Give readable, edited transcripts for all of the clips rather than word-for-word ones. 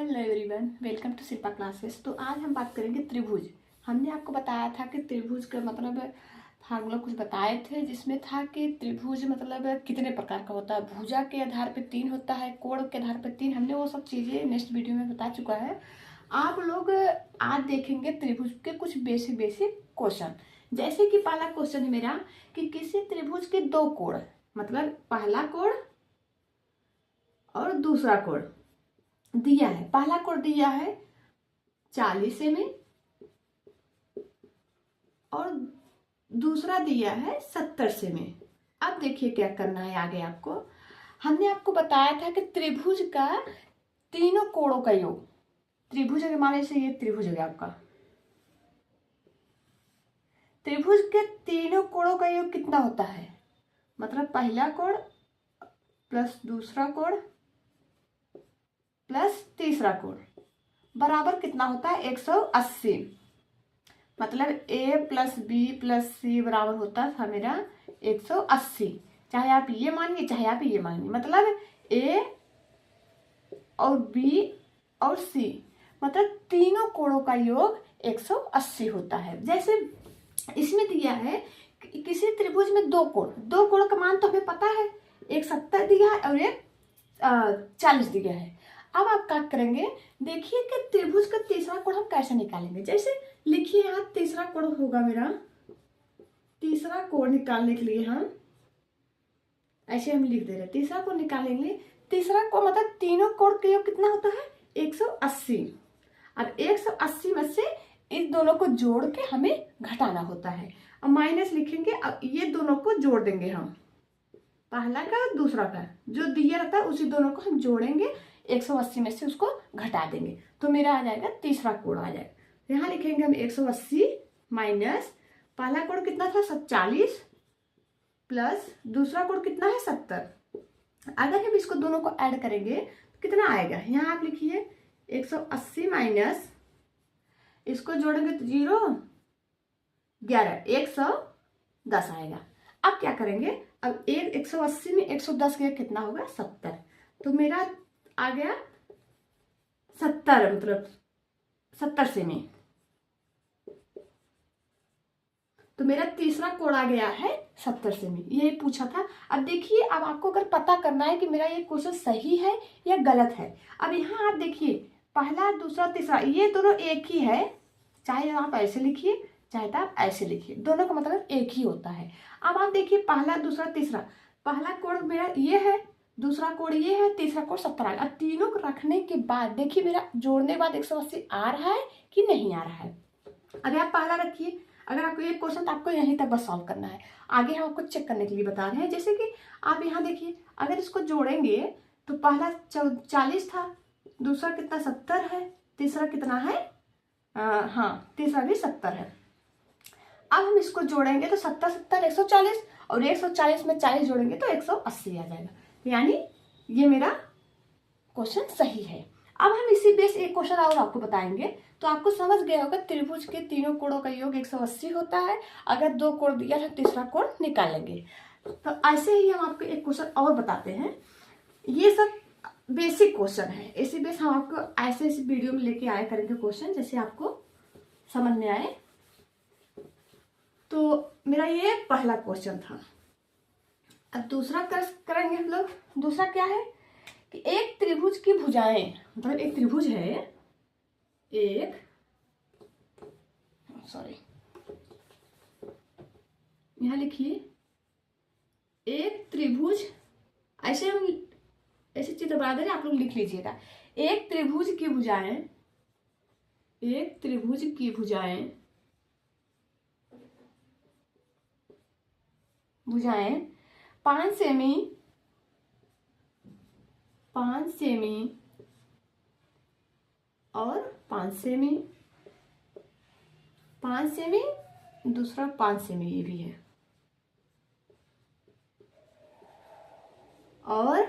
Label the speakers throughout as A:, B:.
A: Hello everyone, welcome to Shilpa classes. तो आज हम बात करेंगे त्रिभुज। हमने आपको बताया था कि त्रिभुज का मतलब फार्मूला कुछ बताए थे, जिसमें था कि त्रिभुज मतलब कितने प्रकार का होता है। भुजा के आधार पे 3 होता है, कोण के आधार पे 3। हमने वो सब चीज़ें नेक्स्ट वीडियो में बता चुका है। आप लोग आज देखेंगे त्रिभुज के कुछ बेसिक बेसिक क्वेश्चन। जैसे कि पहला क्वेश्चन है मेरा कि किसी त्रिभुज के दो कोण, मतलब पहला कोण और दूसरा कोण दिया है। पहला कोण दिया है 40 सेमी और दूसरा दिया है 70 सेमी। अब देखिए क्या करना है आगे आपको। हमने आपको बताया था कि त्रिभुज का तीनों कोणों का योग, त्रिभुज के माने से ये त्रिभुज हो गया आपका। त्रिभुज के तीनों कोणों का योग कितना होता है, मतलब पहला कोण प्लस दूसरा कोण प्लस तीसरा कोण बराबर कितना होता है 180। मतलब a प्लस बी प्लस सी बराबर होता था मेरा 180। चाहे आप ये मानिए चाहे आप ये मानिए, मतलब a और b और c मतलब तीनों कोणों का योग 180 होता है। जैसे इसमें दिया है कि किसी त्रिभुज में दो कोण का मान तो हमें पता है, एक 70 दिया है और एक 40 दिया है। अब आप क्या करेंगे, देखिए कि त्रिभुज का तीसरा कोण हम कैसे निकालेंगे। जैसे लिखिए यहाँ तीसरा कोण होगा मेरा, तीसरा कोण निकालने के लिए हम ऐसे हम लिख दे रहे हैं, तीसरा कोण निकालेंगे। तीसरा कोण मतलब तीनों कोण का योग कितना होता है 180। अब 180 में से इस दोनों को जोड़ के हमें घटाना होता है। अब माइनस लिखेंगे, अब ये दोनों को जोड़ देंगे हम, पहला का और दूसरा का जो दिया रहता है उसी दोनों को हम जोड़ेंगे, 180 में से उसको घटा देंगे तो मेरा आ जाएगा तीसरा कोण आ जाएगा। यहाँ लिखेंगे हम 180 माइनस पहला कोण कितना था 40 प्लस दूसरा कोण कितना है 70। अगर हम इसको दोनों को ऐड करेंगे तो कितना आएगा, यहाँ आप लिखिए 180 माइनस इसको जोड़ेंगे तो 0 11 110 आएगा। अब क्या करेंगे, अब 180 में 110 के कितना होगा 70, तो मेरा आ गया 70, मतलब 70 सेमी। तो मेरा तीसरा कोण आ गया है 70 सेमी, यही पूछा था। अब देखिए, अब आपको अगर पता करना है कि मेरा ये क्वेश्चन सही है या गलत है। अब यहाँ आप देखिए पहला दूसरा तीसरा ये दोनों एक ही है, चाहे आप ऐसे लिखिए चाहे तो आप ऐसे लिखिए, दोनों का मतलब एक ही होता है। अब आप देखिए पहला दूसरा तीसरा, पहला कोण मेरा ये है, दूसरा कोण ये है, तीसरा कोण 70 आ गया। अब तीनों को रखने के बाद देखिए मेरा जोड़ने के बाद 180 आ रहा है कि नहीं आ रहा है। अगर आप पहला रखिए, अगर आपको ये क्वेश्चन तो आपको यहीं तक बस सॉल्व करना है, आगे हम आपको चेक करने के लिए बता रहे हैं। जैसे कि आप यहाँ देखिए, अगर इसको जोड़ेंगे तो पहला 40 था, दूसरा कितना 70 है, तीसरा कितना है हाँ तीसरा भी 70 है। अब हम इसको जोड़ेंगे तो 70 70 140 और 140 में 40 जोड़ेंगे तो 180 आ जाएगा। यानी ये मेरा क्वेश्चन सही है। अब हम इसी बेस एक क्वेश्चन और आपको बताएंगे, तो आपको समझ गया होगा त्रिभुज के तीनों कोणों का योग 180 होता है। अगर दो कोण दिया है तीसरा कोण निकालेंगे। तो ऐसे ही हम आपको एक क्वेश्चन और बताते हैं। ये सब बेसिक क्वेश्चन है, इसी बेस हम आपको ऐसे इस वीडियो में लेके आया करेंगे क्वेश्चन, जैसे आपको समझ में आए। तो मेरा ये पहला क्वेश्चन था। अब दूसरा करेंगे हम लोग। दूसरा क्या है कि एक त्रिभुज की भुजाएं, मतलब एक त्रिभुज है, एक सॉरी यहां लिखिए एक त्रिभुज, ऐसे हम ऐसे चित्र बना दे रहे, आप लोग लिख लीजिएगा। एक त्रिभुज की भुजाएं, एक त्रिभुज की भुजाएं 5 सेमी, 5 सेमी और 5 सेमी, 5 सेमी दूसरा 5 सेमी ये भी है, और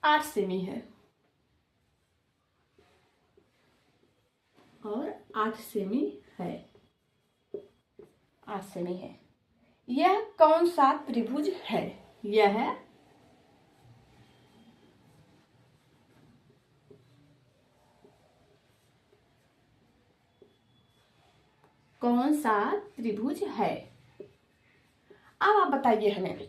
A: 8 सेमी है, और 8 सेमी है, 8 सेमी है। यह कौन सा त्रिभुज है, यह कौन सा त्रिभुज है। अब आप बताइए हमें,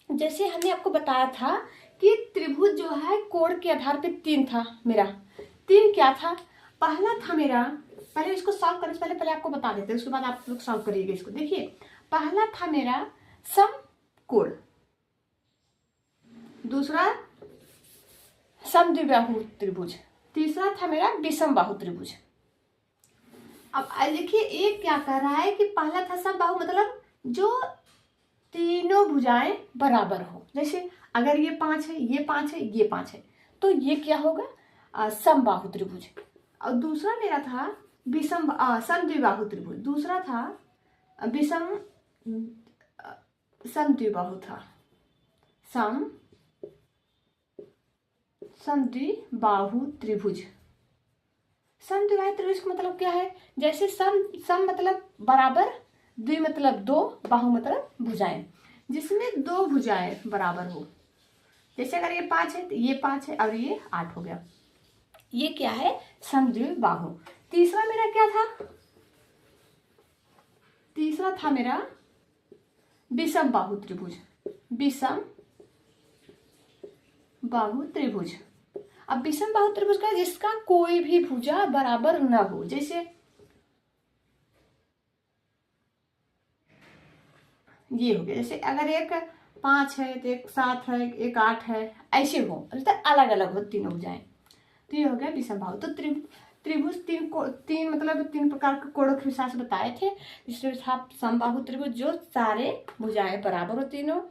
A: जैसे हमने आपको बताया था कि त्रिभुज जो है कोण के आधार पे 3 था मेरा। 3 क्या था, पहला था मेरा, पहले इसको सॉल्व करने से पहले आपको बता देते हैं, उसके बाद आप लोग सॉल्व करिएगा इसको। देखिए पहला था मेरा समकोण, दूसरा समद्विबाहु त्रिभुज, तीसरा था मेरा विषम बाहु त्रिभुज। अब देखिए एक क्या कर रहा है कि पहला था समबाहु, मतलब जो तीनों भुजाएं बराबर हो। जैसे अगर ये 5 है, ये 5 है, ये 5 है, तो ये क्या होगा, समबाहु त्रिभुज। और दूसरा मेरा था विषम समद्विबाहु त्रिभुज, दूसरा था विषम समद्विबाहु था, समद्विबाहु त्रिभुज। समद्विबाहु त्रिभुज का मतलब क्या है, जैसे सम मतलब बराबर, द्वि मतलब 2, बाहु मतलब भुजाएं, जिसमें 2 भुजाएं बराबर हो। जैसे अगर ये 5 है तो ये 5 है और ये 8 हो गया, ये क्या है, समद्विबाहु। तीसरा मेरा क्या था, तीसरा था मेरा विषम बाहु त्रिभुज, विषम बाहु त्रिभुज। अब विषम बाहु त्रिभुज का जिसका कोई भी भुजा बराबर न हो, जैसे ये हो गया, जैसे अगर एक 5 है तो एक 7 है, एक 8 है, ऐसे हो, मतलब अलग अलग हो तीनों भुजाएं, तो ये हो गया विषम बाहु। तो त्रिभुज तीन मतलब 3 प्रकार के कोणों के हिसाब से बताए थे, जिसमें था समबाहु त्रिभुज जो सारे भुजाएं बराबर हो तीनों,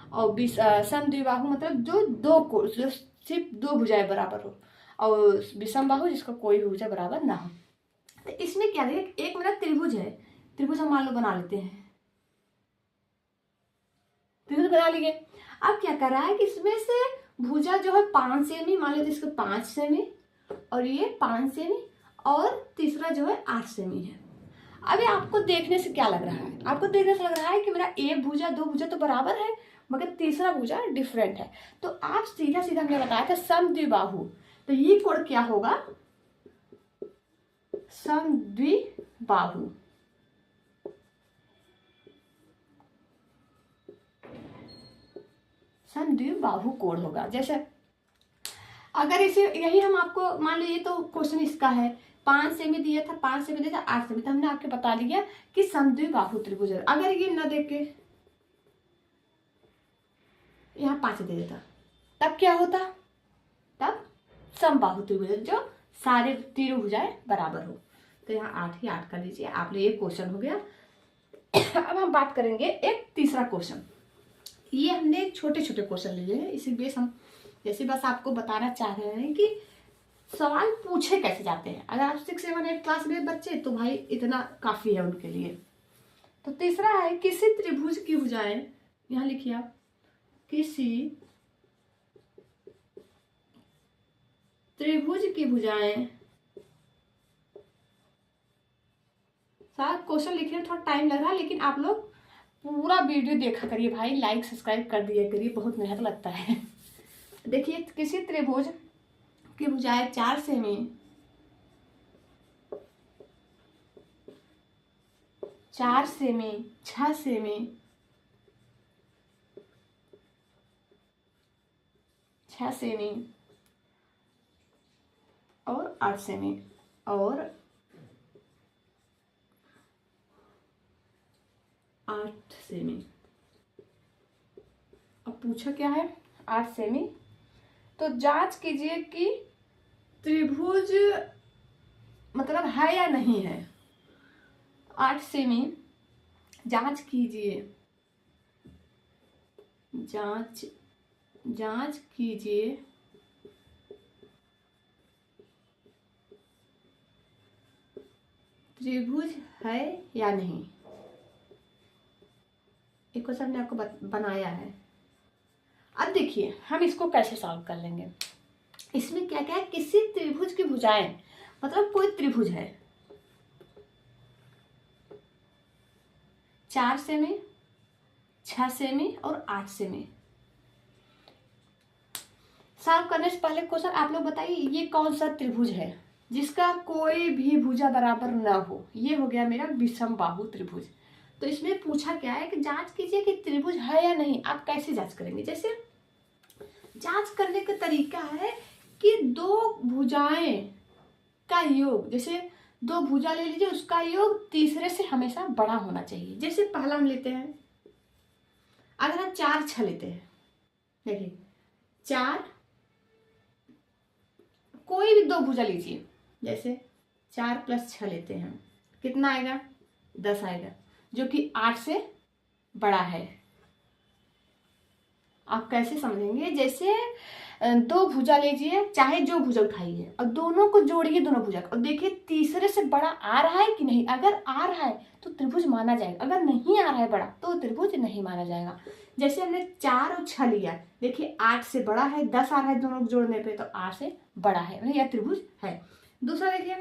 A: और समद्विबाहु मतलब जो 2 कोण, जो सिर्फ 2 भुजाएं बराबर हो, और विषम बाहु जिसका कोई भी भुजा बराबर ना हो। तो इसमें क्या है, एक मेरा त्रिभुज है, त्रिभुज हम मान लो बना लेते हैं, त्रिभुज बना लिए। अब क्या कर रहा है कि इसमें से भुजा जो है 5 सेमी, मान लेते इसको 5 सेमी, और ये 5 सेमी, और तीसरा जो है 8 सेमी है। अभी आपको देखने से क्या लग रहा है, आपको देखने से लग रहा है कि मेरा एक भुजा 2 भुजा तो बराबर है, मगर तीसरा भुजा डिफरेंट है। तो आप सीधा सीधा हमने बताया था समद्विबाहु, तो ये कोण क्या होगा, समद्विबाहु। समद्विबाहु कोण होगा। जैसे अगर इसे यही हम आपको मान लीजिए, तो क्वेश्चन इसका है 5 सेमी दिया था, 5 सेमी दिया था, 8 सेमी, तो हमने आपके बता दिया कि समद्विबाहु त्रिभुज है। अगर ये न देख के यहाँ 5 दे देता, तब क्या होता, तब समबाहु त्रिभुज जो सारे तीनों भुजाएं बराबर हो। तो यहाँ 8 ही 8 कर लीजिए आप लोग, एक क्वेश्चन हो गया। अब हम बात करेंगे एक तीसरा क्वेश्चन। ये हमने छोटे छोटे क्वेश्चन लिए हैं, इसी बेस हम जैसे बस आपको बताना चाह रहे हैं कि सवाल पूछे कैसे जाते हैं। अगर आप 6, 7, 8 क्लास में बच्चे, तो भाई इतना काफी है उनके लिए। तो तीसरा है, किसी त्रिभुज की भुजाएं, यहाँ लिखिए आप, किसी त्रिभुज की भुजाएं, सारा क्वेश्चन लिखने में थोड़ा टाइम लग रहा है, लेकिन आप लोग पूरा वीडियो देखा करिए भाई, लाइक सब्सक्राइब कर दिया करिए, बहुत मेहनत लगता है। देखिए किसी त्रिभुज की भुजाएं 4 सेमी, 4 सेमी, 6 सेमी, 6 सेमी और 8 सेमी और 8 सेमी। अब पूछा क्या है, 8 सेमी। तो जांच कीजिए कि त्रिभुज मतलब है या नहीं है। 8 सेमी, जांच कीजिए, जांच कीजिए त्रिभुज है या नहीं। एक क्वेश्चन हमने आपको बनाया है। अब देखिए हम इसको कैसे सॉल्व कर लेंगे। इसमें क्या क्या है, किसी त्रिभुज की भुजाएं, मतलब कोई त्रिभुज है 4 सेमी, 6 सेमी और 8 सेमी। सॉल्व करने से पहले क्वेश्चन आप लोग बताइए ये कौन सा त्रिभुज है। जिसका कोई भी भुजा बराबर न हो, ये हो गया मेरा विषम बाहु त्रिभुज। तो इसमें पूछा क्या है कि जांच कीजिए कि त्रिभुज है या नहीं। आप कैसे जांच करेंगे? जैसे जांच करने का तरीका है कि दो भुजाएं का योग, जैसे दो भुजा ले लीजिए, उसका योग तीसरे से हमेशा बड़ा होना चाहिए। जैसे पहला हम लेते हैं, अगर हम 4 6 लेते हैं, देखिए 4, कोई भी दो भुजा लीजिए, जैसे 4 + 6 लेते हैं, कितना आएगा? 10 आएगा, जो कि 8 से बड़ा है। आप कैसे समझेंगे? जैसे दो भुजा लीजिए, चाहे जो भुजा उठाइए, और दोनों को जोड़िए, दोनों भुजा को, और देखिए तीसरे से बड़ा आ रहा है कि नहीं। अगर आ रहा है तो त्रिभुज माना जाएगा, अगर नहीं आ रहा है बड़ा तो त्रिभुज नहीं माना जाएगा। जैसे हमने 4 और 6 लिया, देखिए 8 से बड़ा है, 10 आ रहा है दोनों को जोड़ने पे, तो 8 से बड़ा है, यह त्रिभुज है। दूसरा देखिए,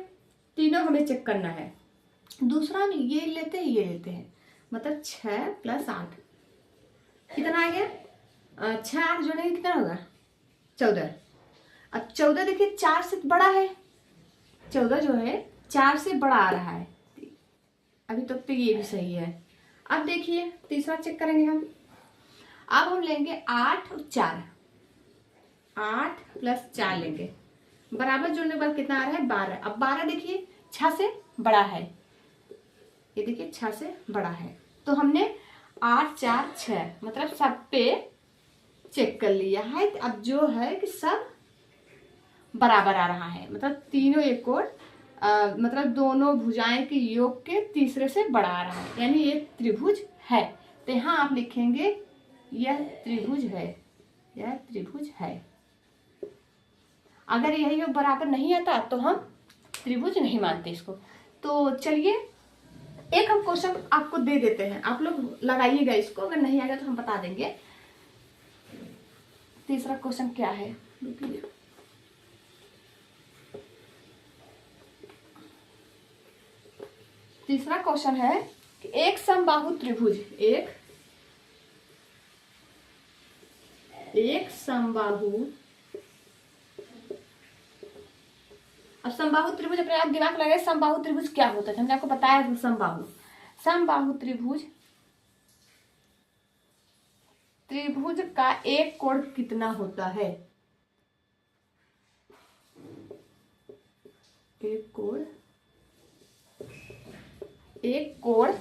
A: तीनों हमें चेक करना है। दूसरा हम ये लेते हैं, ये लेते हैं, मतलब 6 + 8 कितना आ गया? 6 8 जोड़ेंगे कितना होगा? 14। अब 14 देखिए 4 से बड़ा है, 14 जो है 4 से बड़ा आ रहा है, अभी तक तो ये भी सही है। अब देखिए तीसरा चेक करेंगे हम। अब हम लेंगे 8 और 4, 8 + 4 लेंगे, बराबर जोड़ने के बाद कितना आ रहा है? 12। अब 12 देखिए 6 से बड़ा है, ये देखिए 6 से बड़ा है, तो हमने 8 4 6 मतलब सब पे चेक कर लिया है। अब जो है कि सब बराबर आ रहा है, मतलब तीनों एक और मतलब दोनों भुजाएं के योग के तीसरे से बड़ा आ रहा है, यानी ये त्रिभुज है। तो यहाँ आप लिखेंगे यह त्रिभुज है, यह त्रिभुज है। अगर यही योग बराबर नहीं आता तो हम त्रिभुज नहीं मानते इसको। तो चलिए एक हम क्वेश्चन आपको दे देते हैं, आप लोग लगाइएगा इसको, अगर नहीं आएगा तो हम बता देंगे। तीसरा क्वेश्चन क्या है? तीसरा क्वेश्चन है कि एक समबाहु त्रिभुज, एक समबाहु, अब समबाहु त्रिभुज अपने आप दिमाग लगाए, समबाहु त्रिभुज क्या होता है? हमने आपको बताया था समबाहु त्रिभुज, त्रिभुज का एक कोण कितना होता है? एक कोण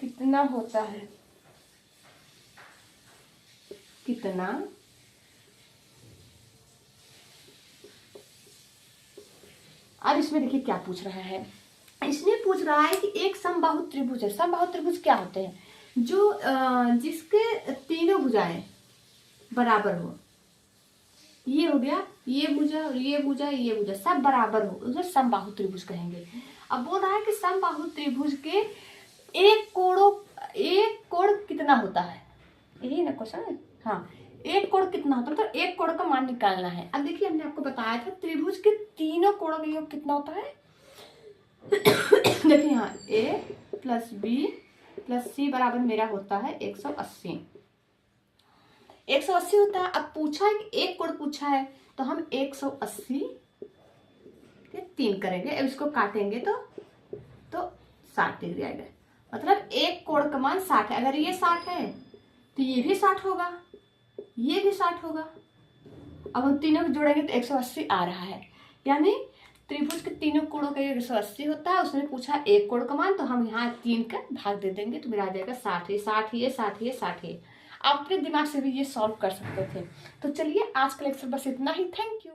A: कितना होता है? कितना अब इसमें देखिए क्या पूछ रहा है। इसमें पूछ रहा है कि एक समबाहु त्रिभुज है। समबाहु त्रिभुज क्या होते हैं? जो जिसके तीनों भुजाएं बराबर हो, ये हो गया, ये भुजा और ये भुजा, ये भुजा सब बराबर हो, उसे समबाहु त्रिभुज कहेंगे। अब बोल रहा है कि समबाहु त्रिभुज के एक कोण कितना होता है, यही ना क्वेश्चन है। हाँ, एक कोण कितना होता है, मतलब एक कोण का मान निकालना है। अब देखिए हमने आपको बताया था त्रिभुज के तीनों कोणों का योग कितना होता है। देखिए यहाँ a + b + c बराबर मेरा होता है 180। 180 होता है। अब पूछा है कि एक कोण पूछा है, तो हम 180 के 3 करेंगे। अब इसको काटेंगे तो 60 डिग्री आएगा, मतलब एक कोण का मान 60 है। अगर ये 60 है तो ये भी 60 होगा, ये भी 60 होगा। अब हम तीनों को जोड़ेंगे तो 180 आ रहा है, यानी त्रिभुज के तीनों कोणों का 180 होता है। उसने पूछा एक कोण का मान, तो हम यहाँ 3 का भाग दे देंगे तो मेरा आ जाएगा 60। 60 ये 60 ये 60। आप अपने दिमाग से भी ये सॉल्व कर सकते थे। तो चलिए आज का लेक्चर बस इतना ही। Thank you.